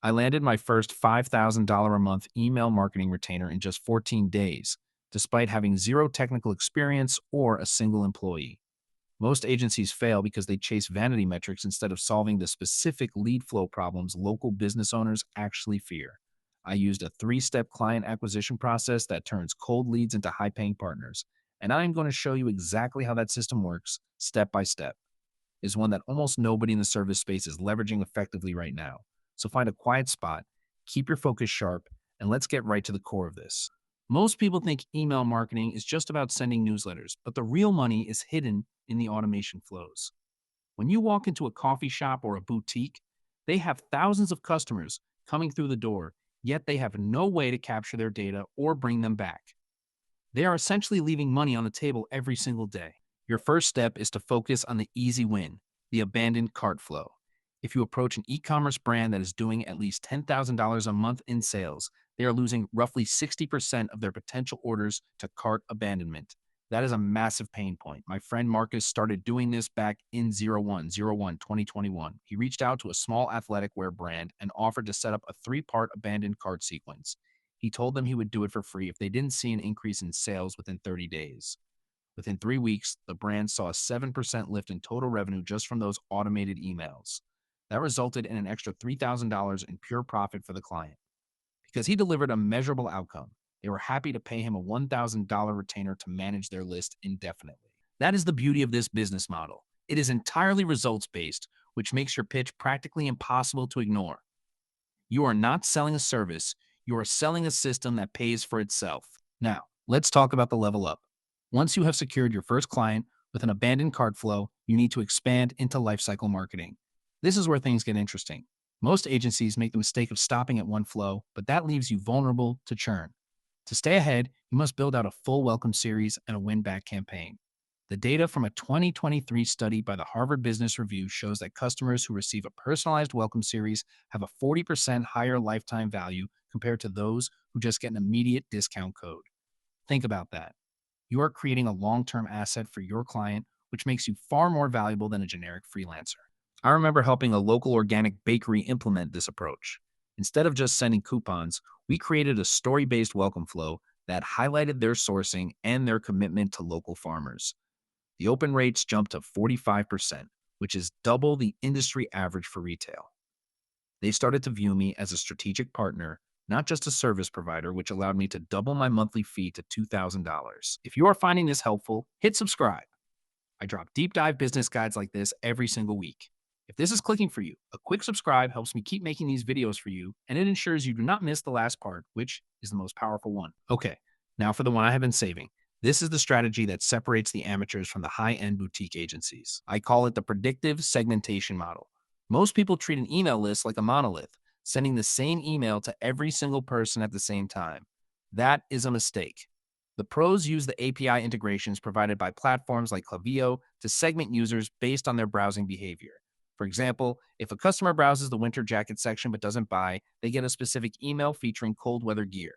I landed my first $5,000 a month email marketing retainer in just 14 days, despite having zero technical experience or a single employee. Most agencies fail because they chase vanity metrics instead of solving the specific lead flow problems local business owners actually fear. I used a three-step client acquisition process that turns cold leads into high-paying partners, and I'm going to show you exactly how that system works step by step. Is one that almost nobody in the service space is leveraging effectively right now. So find a quiet spot, keep your focus sharp, and let's get right to the core of this. Most people think email marketing is just about sending newsletters, but the real money is hidden in the automation flows. When you walk into a coffee shop or a boutique, they have thousands of customers coming through the door, yet they have no way to capture their data or bring them back. They are essentially leaving money on the table every single day. Your first step is to focus on the easy win, the abandoned cart flow. If you approach an e-commerce brand that is doing at least $10,000 a month in sales, they are losing roughly 60% of their potential orders to cart abandonment. That is a massive pain point. My friend Marcus started doing this back in 2021. He reached out to a small athletic wear brand and offered to set up a three-part abandoned cart sequence. He told them he would do it for free if they didn't see an increase in sales within 30 days. Within 3 weeks, the brand saw a 7% lift in total revenue just from those automated emails. That resulted in an extra $3,000 in pure profit for the client. Because he delivered a measurable outcome, they were happy to pay him a $1,000 retainer to manage their list indefinitely. That is the beauty of this business model. It is entirely results based, which makes your pitch practically impossible to ignore. You are not selling a service, you are selling a system that pays for itself. Now, let's talk about the level up. Once you have secured your first client with an abandoned cart flow, you need to expand into lifecycle marketing. This is where things get interesting. Most agencies make the mistake of stopping at one flow, but that leaves you vulnerable to churn. To stay ahead, you must build out a full welcome series and a win back campaign. The data from a 2023 study by the Harvard Business Review shows that customers who receive a personalized welcome series have a 40% higher lifetime value compared to those who just get an immediate discount code. Think about that. You are creating a long-term asset for your client, which makes you far more valuable than a generic freelancer. I remember helping a local organic bakery implement this approach. Instead of just sending coupons, we created a story-based welcome flow that highlighted their sourcing and their commitment to local farmers. The open rates jumped to 45%, which is double the industry average for retail. They started to view me as a strategic partner, not just a service provider, which allowed me to double my monthly fee to $2,000. If you are finding this helpful, hit subscribe. I drop deep dive business guides like this every single week. If this is clicking for you, a quick subscribe helps me keep making these videos for you, and it ensures you do not miss the last part, which is the most powerful one. Okay, now for the one I have been saving. This is the strategy that separates the amateurs from the high-end boutique agencies. I call it the predictive segmentation model. Most people treat an email list like a monolith, sending the same email to every single person at the same time. That is a mistake. The pros use the API integrations provided by platforms like Klaviyo to segment users based on their browsing behavior. For example, if a customer browses the winter jacket section but doesn't buy, they get a specific email featuring cold weather gear.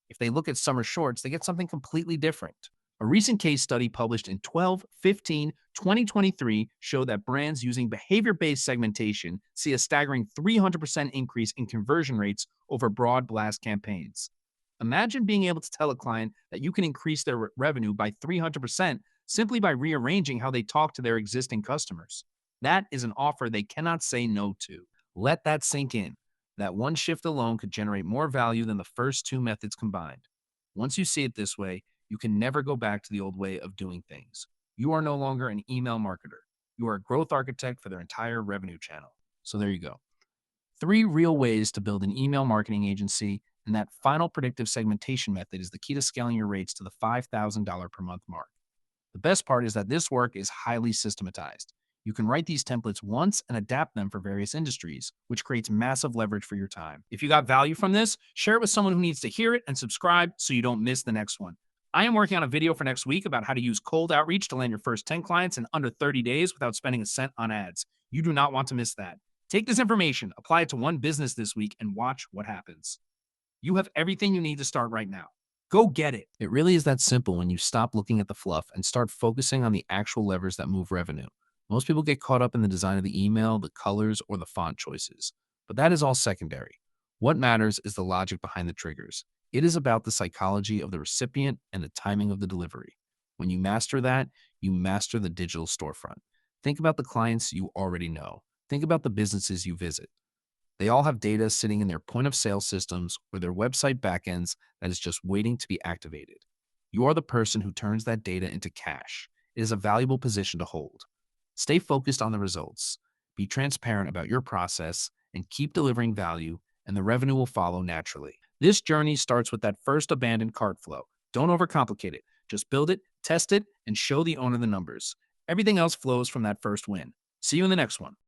If they look at summer shorts, they get something completely different. A recent case study published in 2023 showed that brands using behavior-based segmentation see a staggering 300% increase in conversion rates over broad blast campaigns. Imagine being able to tell a client that you can increase their revenue by 300% simply by rearranging how they talk to their existing customers. That is an offer they cannot say no to. Let that sink in. That one shift alone could generate more value than the first two methods combined. Once you see it this way, you can never go back to the old way of doing things. You are no longer an email marketer. You are a growth architect for their entire revenue channel. So there you go. 3 real ways to build an email marketing agency, and that final predictive segmentation method is the key to scaling your rates to the $5,000 per month mark. The best part is that this work is highly systematized. You can write these templates once and adapt them for various industries, which creates massive leverage for your time. If you got value from this, share it with someone who needs to hear it and subscribe so you don't miss the next one. I am working on a video for next week about how to use cold outreach to land your first 10 clients in under 30 days without spending a cent on ads. You do not want to miss that. Take this information, apply it to one business this week, and watch what happens. You have everything you need to start right now. Go get it. It really is that simple when you stop looking at the fluff and start focusing on the actual levers that move revenue. Most people get caught up in the design of the email, the colors, or the font choices. But that is all secondary. What matters is the logic behind the triggers. It is about the psychology of the recipient and the timing of the delivery. When you master that, you master the digital storefront. Think about the clients you already know. Think about the businesses you visit. They all have data sitting in their point of sale systems or their website backends that is just waiting to be activated. You are the person who turns that data into cash. It is a valuable position to hold. Stay focused on the results. Be transparent about your process and keep delivering value, and the revenue will follow naturally. This journey starts with that first abandoned cart flow. Don't overcomplicate it. Just build it, test it, and show the owner the numbers. Everything else flows from that first win. See you in the next one.